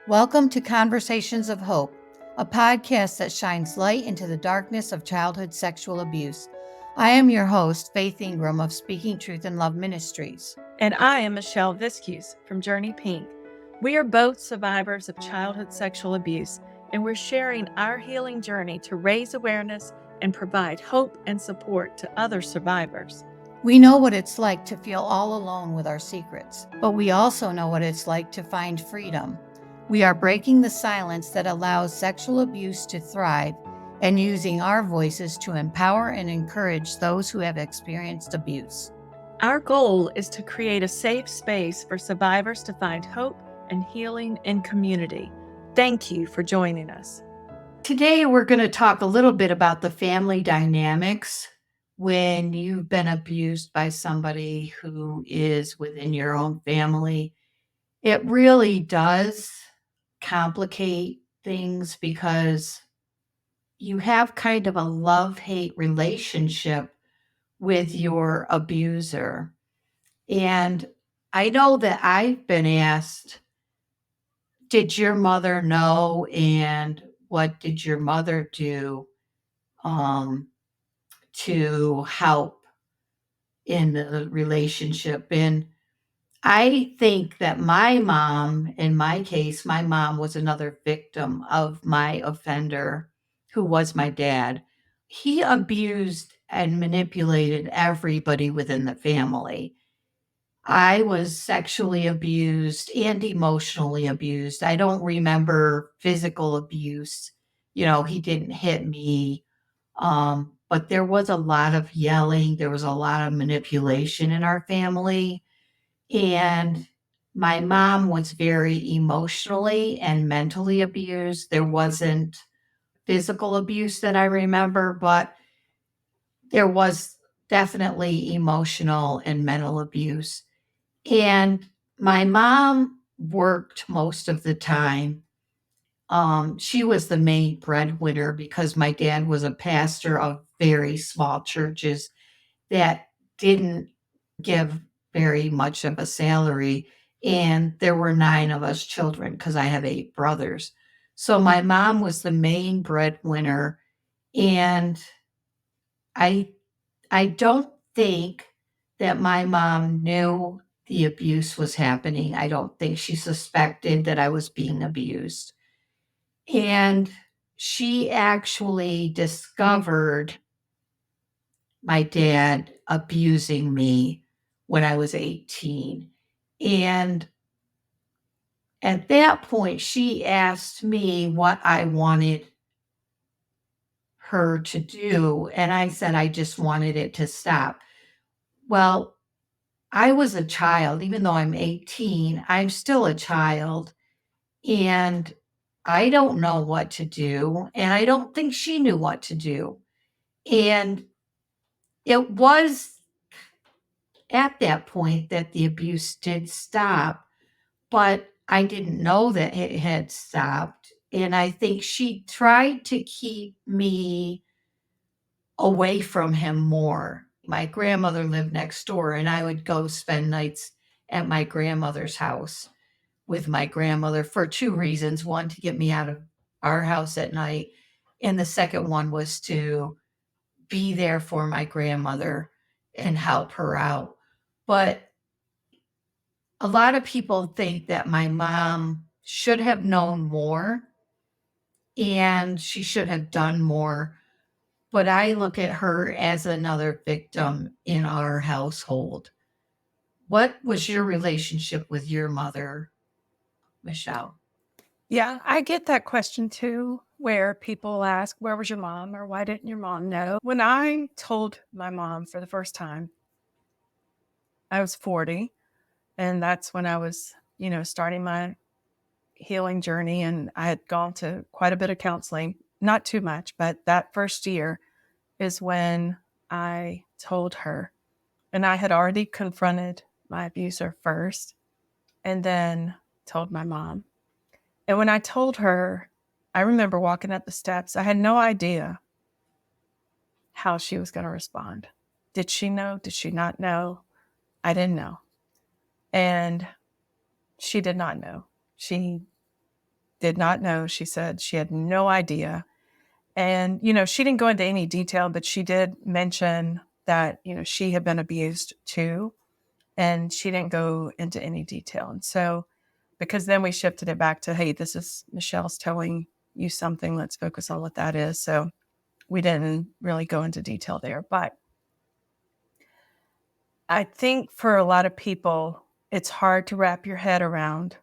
Welcome to Conversations of Hope, a podcast that shines light into the darkness of childhood sexual abuse. I am your host, Faith Ingram of Speaking Truth in Love Ministries. And I am Michelle Viscuse from Journey Pink. We are both survivors of childhood sexual abuse, and we're sharing our healing journey to raise awareness and provide hope and support to other survivors. We know what it's like to feel all alone with our secrets, but we also know what it's like to find freedom. We are breaking the silence that allows sexual abuse to thrive and using our voices to empower and encourage those who have experienced abuse. Our goal is to create a safe space for survivors to find hope and healing in community. Thank you for joining us. Today, we're going to talk a little bit about the family dynamics when you've been abused by somebody who is within your own family. It really does complicate things because you have kind of a love-hate relationship with your abuser. And I know that I've been asked, did your mother know, and what did your mother do to help in the relationship? And I think that my mom, in my case, my mom was another victim of my offender, who was my dad. He abused and manipulated everybody within the family. I was sexually abused and emotionally abused. I don't remember physical abuse. He didn't hit me. But there was a lot of yelling. There was a lot of manipulation in our family. And my mom was very emotionally and mentally abused. There wasn't physical abuse that I remember, but there was definitely emotional and mental abuse. And my mom worked most of the time. She was the main breadwinner because my dad was a pastor of very small churches that didn't give very much of a salary. And there were 9 of us children because I have 8 brothers. So my mom was the main breadwinner. And I I don't think that my mom knew the abuse was happening. I don't think she suspected that I was being abused. And she actually discovered my dad abusing me when I was 18. And at that point, she asked me what I wanted her to do. And I said, I just wanted it to stop. Well, I was a child, even though I'm 18, I'm still a child. And I don't know what to do. And I don't think she knew what to do. And it was at that point that the abuse did stop, but I didn't know that it had stopped. And I think she tried to keep me away from him more. My grandmother lived next door, and I would go spend nights at my grandmother's house with my grandmother for 2 reasons. One, to get me out of our house at night, and the second one was to be there for my grandmother and help her out. But a lot of people think that my mom should have known more and she should have done more. But I look at her as another victim in our household. What was your relationship with your mother, Michelle? Yeah, I get that question too, where people ask, where was your mom, or why didn't your mom know? When I told my mom for the first time, I was 40, and that's when I was, starting my healing journey. And I had gone to quite a bit of counseling, not too much, but that first year is when I told her. And I had already confronted my abuser first and then told my mom. And when I told her, I remember walking up the steps. I had no idea how she was going to respond. Did she know? Did she not know? I didn't know. And she did not know. She did not know. She said she had no idea. And, she didn't go into any detail, but she did mention that, she had been abused too. And she didn't go into any detail. And so, because then we shifted it back to, hey, this is Michelle's telling you something. Let's focus on what that is. So we didn't really go into detail there. But I think for a lot of people, it's hard to wrap your head around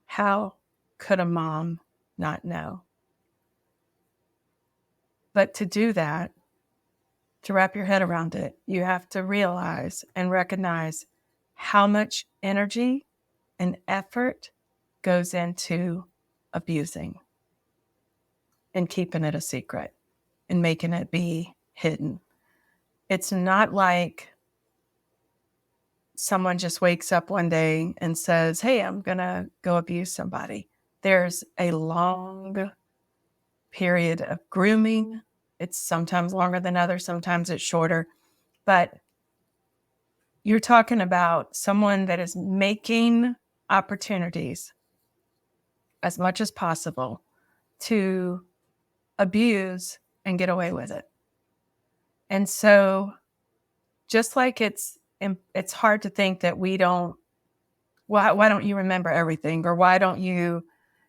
how could a mom not know? But to do that, to wrap your head around it, you have to realize and recognize how much energy and effort goes into abusing and keeping it a secret and making it be hidden. It's not like someone just wakes up one day and says, hey, I'm going to go abuse somebody. There's a long period of grooming. It's sometimes longer than others, sometimes it's shorter. But you're talking about someone that is making opportunities as much as possible to abuse and get away with it. And so just like it's hard to think that we don't, why don't you remember everything? Or why don't you,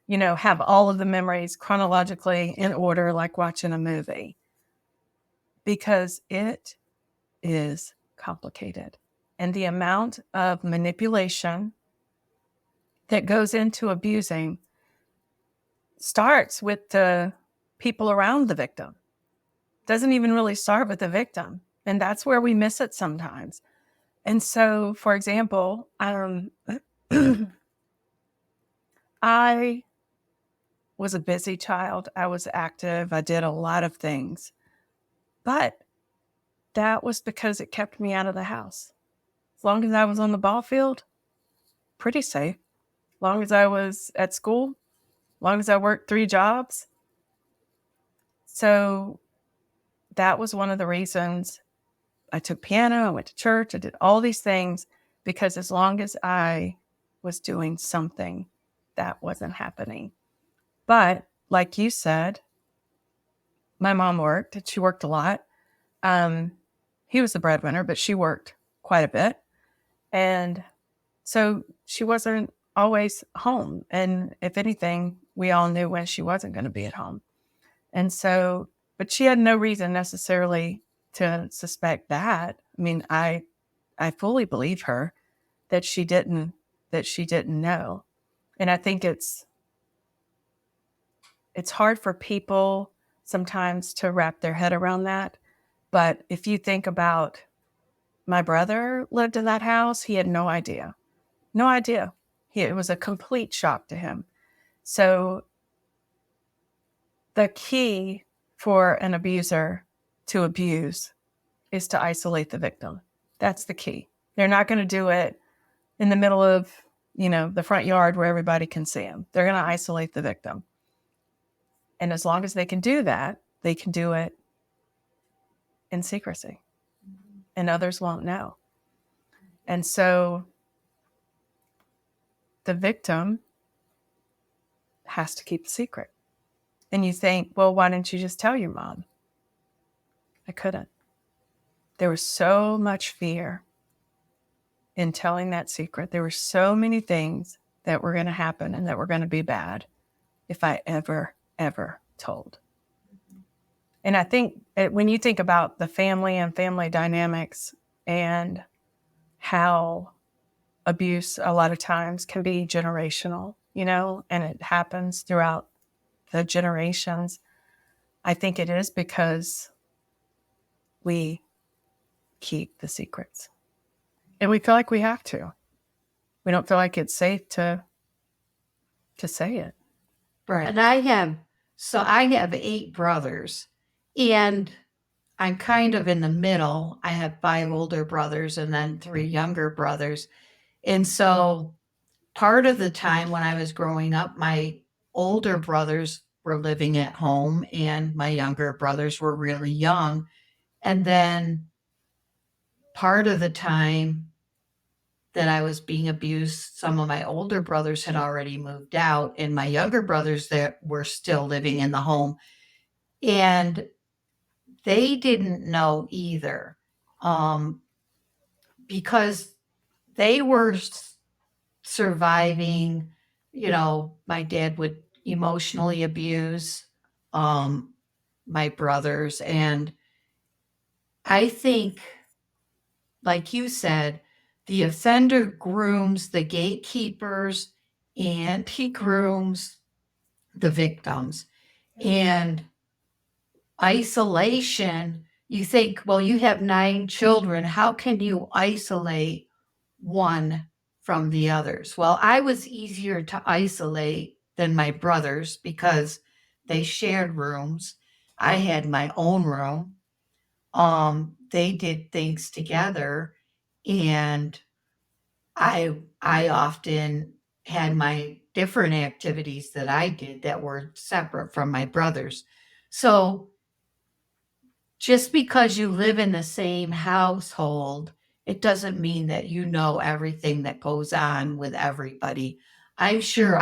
have all of the memories chronologically in order, like watching a movie? Because it is complicated. And the amount of manipulation that goes into abusing starts with the people around the victim. Doesn't even really start with the victim. And that's where we miss it sometimes. And so, for example, I was a busy child. I was active. I did a lot of things. But that was because it kept me out of the house. As long as I was on the ball field, pretty safe. As long as I was at school, as long as I worked 3 jobs. So that was one of the reasons I took piano, I went to church, I did all these things, because as long as I was doing something, that wasn't happening. But like you said, my mom worked, and she worked a lot. He was the breadwinner, but she worked quite a bit. And so she wasn't always home. And if anything, we all knew when she wasn't going to be at home. And so, but she had no reason necessarily to suspect that. I mean, I fully believe her that she didn't know. And I think it's hard for people sometimes to wrap their head around that. But if you think about, my brother lived in that house, he had no idea. No idea. It was a complete shock to him. So the key for an abuser to abuse is to isolate the victim. That's the key. They're not going to do it in the middle of, the front yard where everybody can see them. They're going to isolate the victim. And as long as they can do that, they can do it in secrecy. And others won't know. And so the victim has to keep a secret. And you think, well, why didn't you just tell your mom? I couldn't. There was so much fear in telling that secret. There were so many things that were going to happen and that were going to be bad if I ever told. And I think when you think about the family and family dynamics and how abuse a lot of times can be generational, and it happens throughout the generations, I think it is because we keep the secrets. And we feel like we have to. We don't feel like it's safe to say it. Right. And I have 8 brothers, and I'm kind of in the middle. I have 5 older brothers and then 3 younger brothers. And so part of the time when I was growing up, my older brothers were living at home and my younger brothers were really young. And then part of the time, that I was being abused, some of my older brothers had already moved out, and my younger brothers that were still living in the home. And they didn't know either, um, because they were surviving. My dad would emotionally abuse um, my brothers. And I think, like you said, the offender grooms the gatekeepers and he grooms the victims. And isolation, you think, well, you have 9 children. How can you isolate one from the others? Well, I was easier to isolate than my brothers because they shared rooms. I had my own room. They did things together, and I often had my different activities that I did that were separate from my brothers. So just because you live in the same household, it doesn't mean that you know everything that goes on with everybody. I'm sure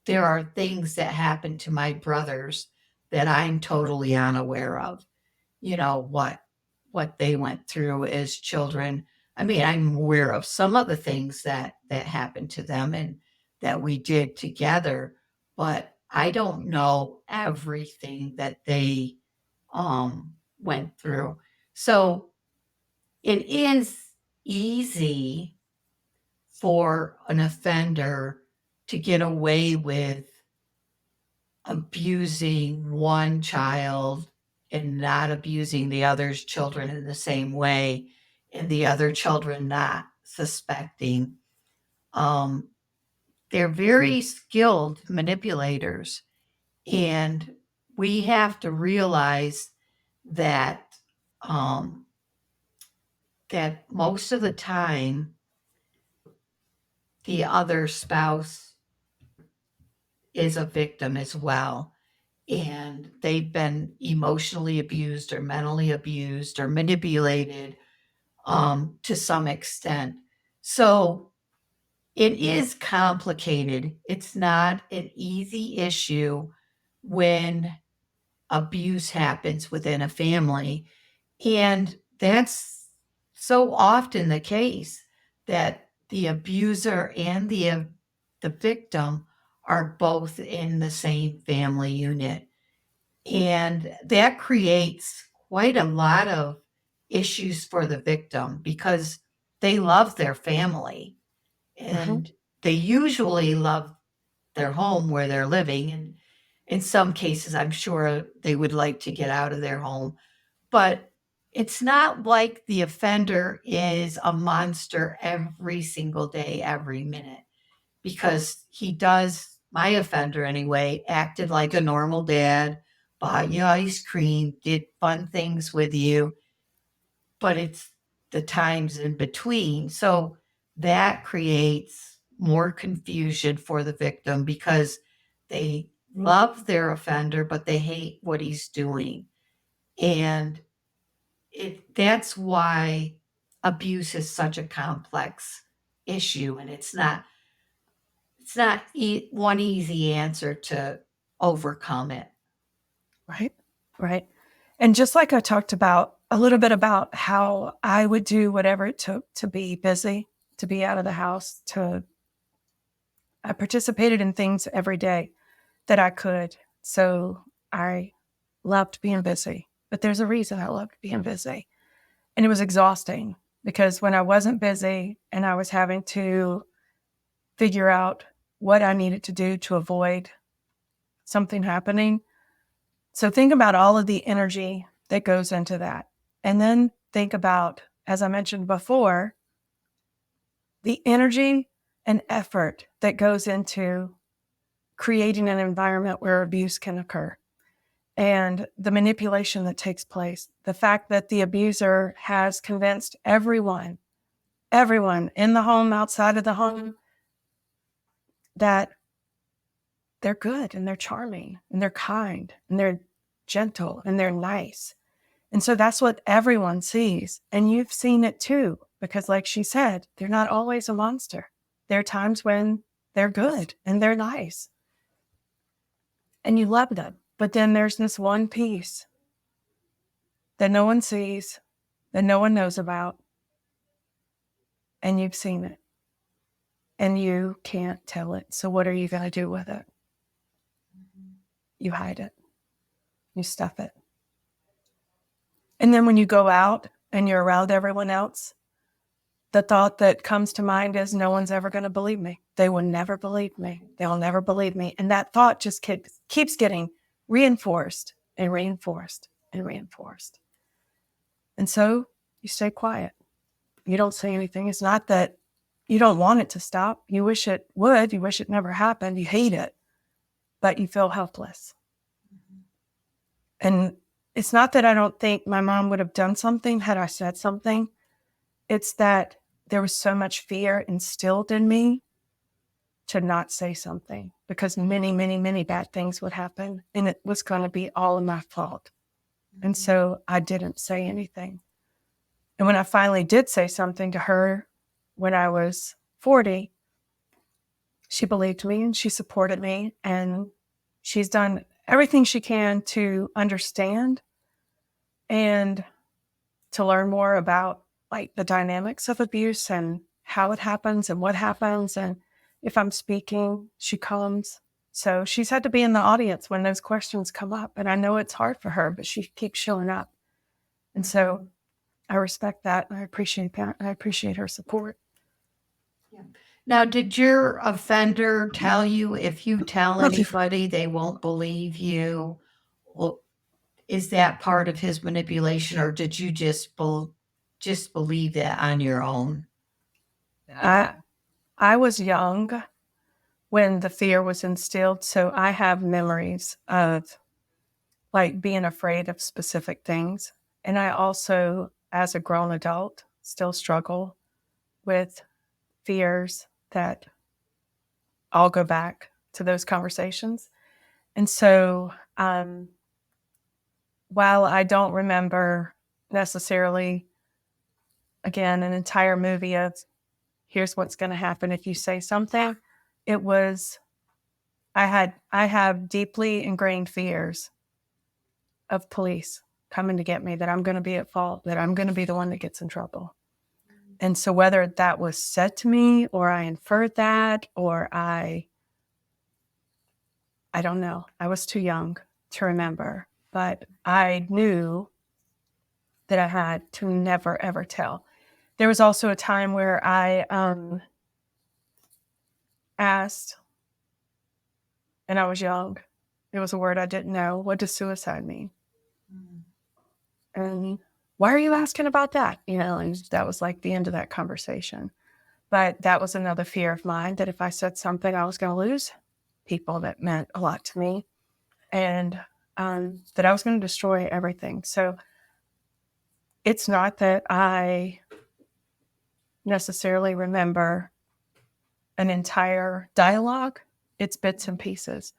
there are things that happen to my brothers that I'm totally unaware of. What they went through as children. I mean, I'm aware of some of the things that happened to them and that we did together, but I don't know everything that they went through. So it is easy for an offender to get away with abusing one child and not abusing the other's children in the same way, and the other children not suspecting. Um, they're very skilled manipulators, and we have to realize that um, that most of the time the other spouse is a victim as well, and they've been emotionally abused or mentally abused or manipulated to some extent. So it is complicated. It's not an easy issue when abuse happens within a family. And that's so often the case that the abuser and the victim are both in the same family unit. And that creates quite a lot of issues for the victim because they love their family Mhm. and they usually love their home where they're living. And in some cases, I'm sure they would like to get out of their home, but it's not like the offender is a monster every single day, every minute, because he does, my offender anyway, acted like a normal dad, bought you ice cream, did fun things with you, but it's the times in between. So that creates more confusion for the victim because they love their offender, but they hate what he's doing. And that's why abuse is such a complex issue. And it's not one easy answer to overcome it. Right. Right. And just like I talked about a little bit about how I would do whatever it took to be busy, to be out of the house, I participated in things every day that I could. So I loved being busy, but there's a reason I loved being busy. And it was exhausting because when I wasn't busy and I was having to figure out what I needed to do to avoid something happening. So think about all of the energy that goes into that. And then think about, as I mentioned before, the energy and effort that goes into creating an environment where abuse can occur and the manipulation that takes place. The fact that the abuser has convinced everyone in the home, outside of the home, that they're good and they're charming and they're kind and they're gentle and they're nice. And so that's what everyone sees. And you've seen it too. because like she said, they're not always a monster. There are times when they're good and they're nice and you love them. But then there's this one piece that no one sees, that no one knows about, and you've seen it and you can't tell it. So what are you going to do with it? You hide it. You stuff it. And then when you go out and you're around everyone else, the thought that comes to mind is no one's ever going to believe me. They will never believe me. They'll never believe me. And that thought just keeps getting reinforced and reinforced and reinforced. And so you stay quiet. You don't say anything. It's not that you don't want it to stop. You wish it would. You wish it never happened. You hate it, but you feel helpless. And it's not that I don't think my mom would have done something had I said something. It's that there was so much fear instilled in me to not say something because many, many, many bad things would happen and it was going to be all of my fault. And so I didn't say anything. And when I finally did say something to her when I was 40, she believed me and she supported me and she's done everything she can to understand and to learn more about like the dynamics of abuse and how it happens and what happens. And if I'm speaking, she comes. So she's had to be in the audience when those questions come up. And I know it's hard for her, but she keeps showing up. And so I respect that. And I appreciate that. I appreciate her support. Now, did your offender tell you if you tell anybody, they won't believe you? Well, is that part of his manipulation, or did you just believe that on your own? I was young when the fear was instilled, so I have memories of like being afraid of specific things. And I also, as a grown adult, still struggle with fears that all go back to those conversations. And so while I don't remember necessarily, again, an entire movie of here's what's going to happen if you say something, it was, I have deeply ingrained fears of police coming to get me, that I'm going to be at fault, that I'm going to be the one that gets in trouble. And so whether that was said to me or I inferred that or I don't know. I was too young to remember, but I knew that I had to never, ever tell. There was also a time where I asked, and I was young. It was a word I didn't know. What does suicide mean? And why are you asking about that? And that was like the end of that conversation. But that was another fear of mine, that if I said something, I was going to lose people that meant a lot to me, and that I was going to destroy everything. So it's not that I necessarily remember an entire dialogue. It's bits and pieces.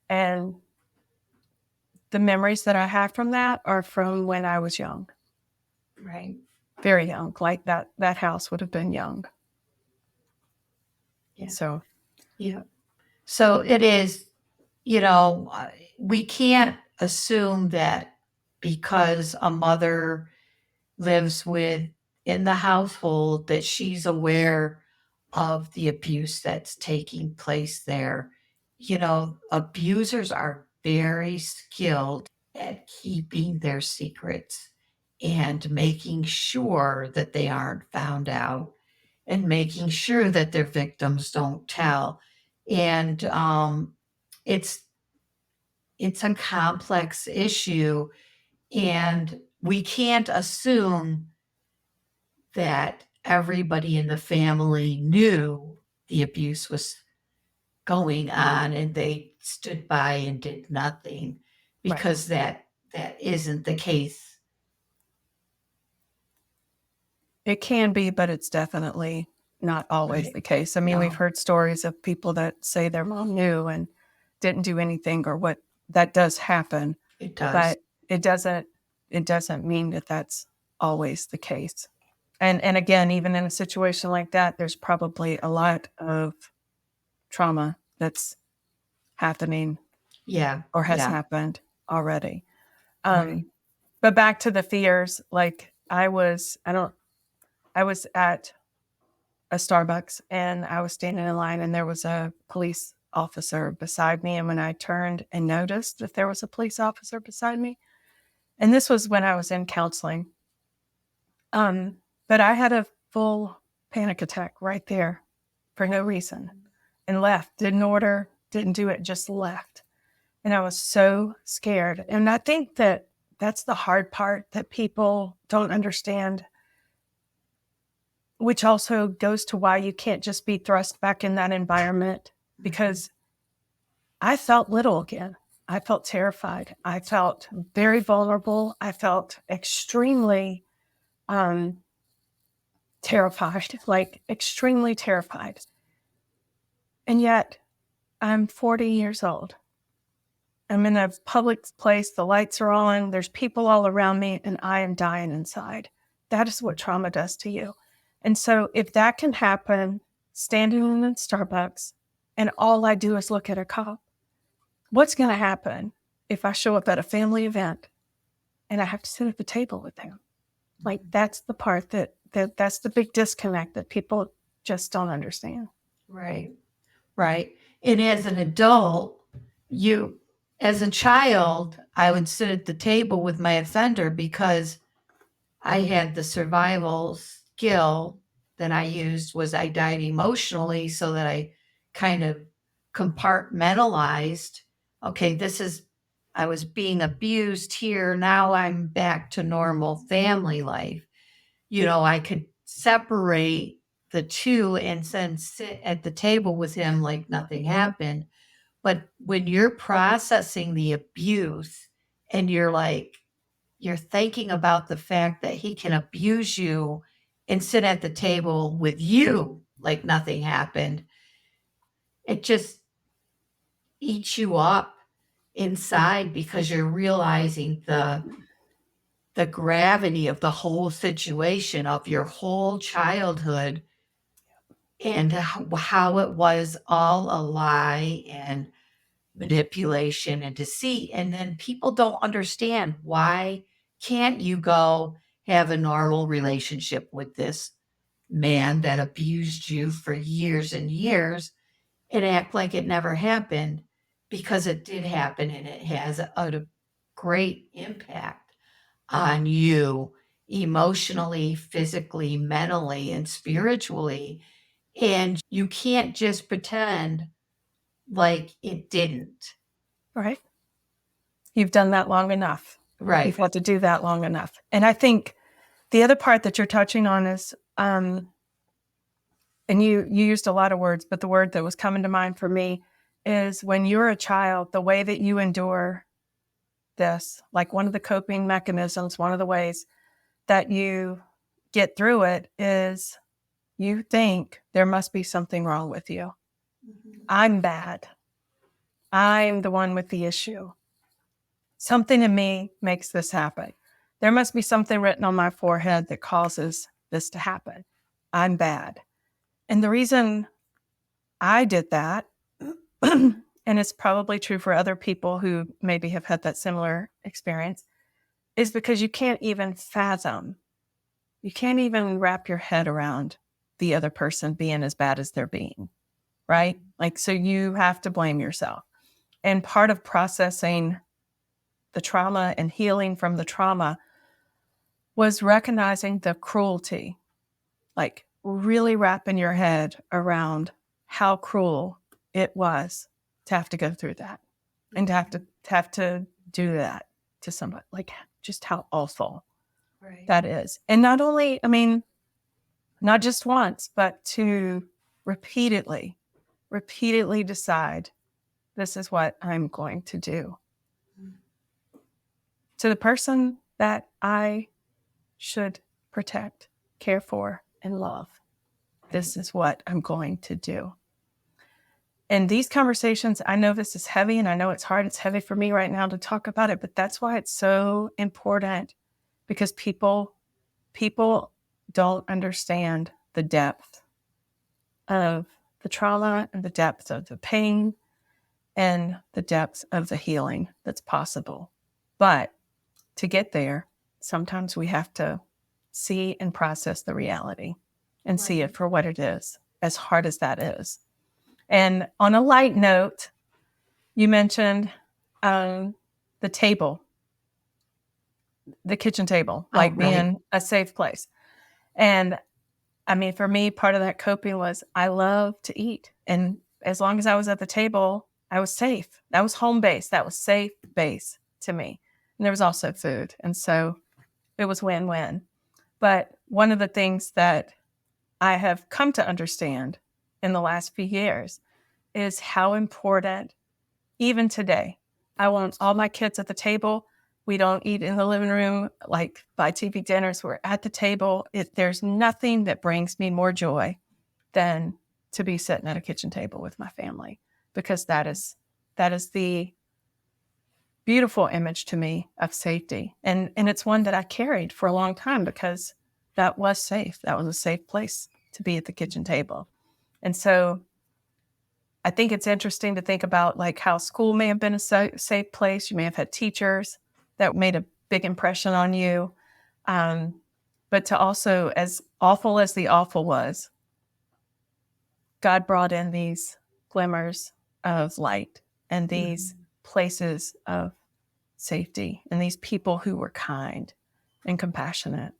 And the memories that I have from that are from when I was young. Right. Very young. Like that house would have been young. Yeah. So, yeah. So it is, we can't assume that because a mother lives in the household that she's aware of the abuse that's taking place there. Abusers are very skilled at keeping their secrets and making sure that they aren't found out and making sure that their victims don't tell. And it's a complex issue, and we can't assume that everybody in the family knew the abuse was going on and they stood by and did nothing, because that isn't the case. it can be, but it's definitely not always Right. the case. I mean, No. we've heard stories of people that say their mom knew and didn't do anything, or what that does happen. It does. But it doesn't mean that that's always the case. And again, even in a situation like that, there's probably a lot of trauma that's happening Yeah. or has Yeah. happened already. Right. But back to the fears, like I was at a Starbucks and I was standing in line and there was a police officer beside me. And when I turned and noticed that there was a police officer beside me, and this was when I was in counseling, but I had a full panic attack right there for no reason and left, didn't order, didn't do it, just left. And I was so scared. And I think that that's the hard part that people don't understand, which also goes to why you can't just be thrust back in that environment, because I felt little again. I felt terrified. I felt very vulnerable. I felt extremely terrified, like extremely terrified. And yet I'm 40 years old. I'm in a public place. The lights are on. There's people all around me and I am dying inside. That is what trauma does to you. And so if that can happen standing in a Starbucks and all I do is look at a cop, what's going to happen if I show up at a family event and I have to sit at the table with them? Like that's the part that's the big disconnect that people just don't understand. Right. Right. And as an adult, as a child, I would sit at the table with my offender because I had the survival skill that I used was I died emotionally so that I kind of compartmentalized. Okay, I was being abused here. Now I'm back to normal family life. I could separate the two and then sit at the table with him like nothing happened. But when you're processing the abuse and you're thinking about the fact that he can abuse you and sit at the table with you like nothing happened, it just eats you up inside because you're realizing the gravity of the whole situation of your whole childhood and how it was all a lie and manipulation and deceit. And then people don't understand, why can't you go have a normal relationship with this man that abused you for years and years and act like it never happened? Because it did happen and it has a great impact on you emotionally, physically, mentally, and spiritually. And you can't just pretend like it didn't. Right? You've done that long enough. Right. You've had to do that long enough. And I think the other part that you're touching on is, and you used a lot of words, but the word that was coming to mind for me is when you're a child, the way that you endure this, like one of the coping mechanisms, one of the ways that you get through it is you think there must be something wrong with you. I'm bad. I'm the one with the issue. Something in me makes this happen. There must be something written on my forehead that causes this to happen. I'm bad. And the reason I did that, and it's probably true for other people who maybe have had that similar experience, is because you can't even fathom, you can't even wrap your head around the other person being as bad as they're being, right? Like, so you have to blame yourself. And part of processing the trauma and healing from the trauma was recognizing the cruelty, like really wrapping your head around how cruel it was to have to go through that and to do that to somebody, like just how awful that is. And not only, I mean, not just once, but to repeatedly decide, this is what I'm going to do to the person that I should protect, care for, and love. This is what I'm going to do. And these conversations, I know this is heavy and I know it's hard. It's heavy for me right now to talk about it, but that's why it's so important, because people don't understand the depth of the trauma and the depth of the pain and the depth of the healing that's possible. But to get there, sometimes we have to see and process the reality and see it for what it is, as hard as that is. And on a light note, you mentioned the table, the kitchen table, like being a safe place. And I mean, for me, part of that coping was I love to eat. And as long as I was at the table, I was safe. That was home base. That was safe base to me. And there was also food. And so it was win-win. But one of the things that I have come to understand in the last few years is how important, even today, I want all my kids at the table. We don't eat in the living room, like by TV dinners. We're at the table. There's nothing that brings me more joy than to be sitting at a kitchen table with my family, because that is the beautiful image to me of safety. And it's one that I carried for a long time because that was safe. That was a safe place to be at the kitchen table. And so I think it's interesting to think about like how school may have been a safe place. You may have had teachers that made a big impression on you. But to also, as awful as the awful was, God brought in these glimmers of light and these places of safety and these people who were kind and compassionate.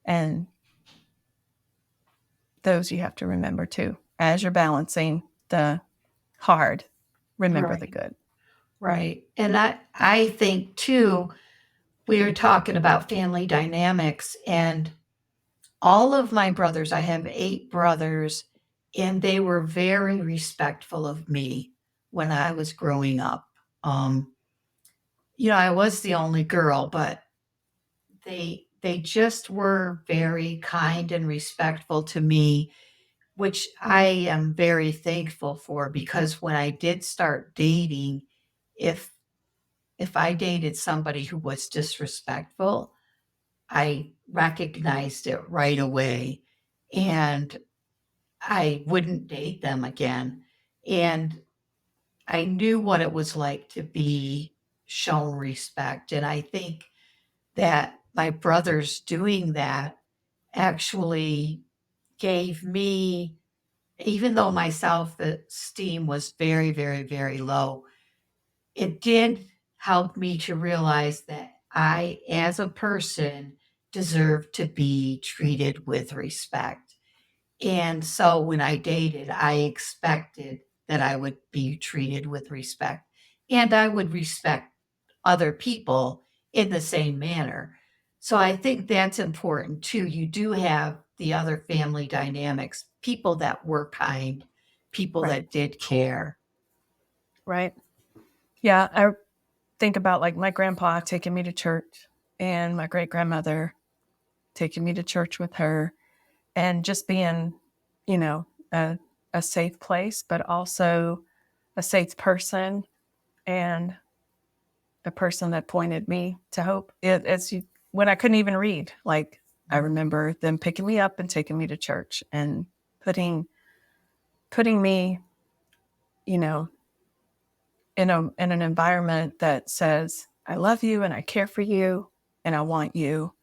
And those you have to remember too. As you're balancing the hard, remember the good. Right. And I think too, we were talking about family dynamics, and all of my brothers, I have 8 brothers, and they were very respectful of me when I was growing up. I was the only girl, but they just were very kind and respectful to me, which I am very thankful for, because when I did start dating, if I dated somebody who was disrespectful, I recognized it right away, and I wouldn't date them again. And I knew what it was like to be shown respect. And I think that my brothers doing that actually gave me, even though my self esteem was very, very, very low, it did help me to realize that I, as a person, deserve to be treated with respect. And so when I dated, I expected that I would be treated with respect, and I would respect other people in the same manner. So I think that's important too. You do have the other family dynamics, people that were kind, people that did care. Right. Yeah. I think about like my grandpa taking me to church and my great grandmother taking me to church with her, and just being, a safe place, but also a safe person and a person that pointed me to hope. When I couldn't even read, like I remember them picking me up and taking me to church and putting me, in an environment that says, I love you and I care for you and I want you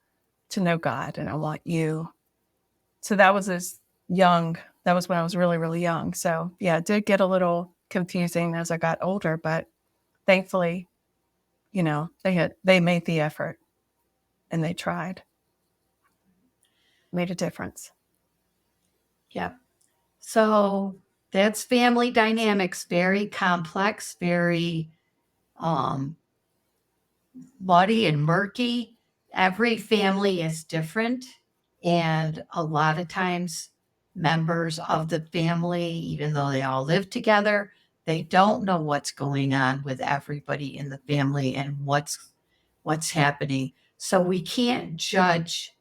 to know God and I want you. So that was that was when I was really, really young. So yeah, it did get a little confusing as I got older, but thankfully, they made the effort and they tried, made a difference. Yep. So that's family dynamics, very complex, very muddy and murky. Every family is different. And a lot of times, members of the family, even though they all live together, they don't know what's going on with everybody in the family and what's happening. So we can't judge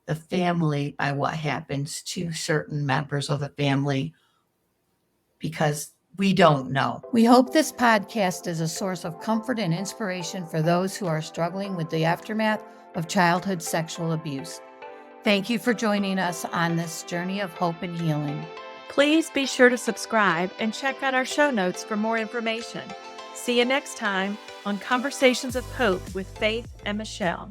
the family by what happens to certain members of the family, because we don't know. We hope this podcast is a source of comfort and inspiration for those who are struggling with the aftermath of childhood sexual abuse. Thank you for joining us on this journey of hope and healing. Please be sure to subscribe and check out our show notes for more information. See you next time on Conversations of Hope with Faith and Michelle.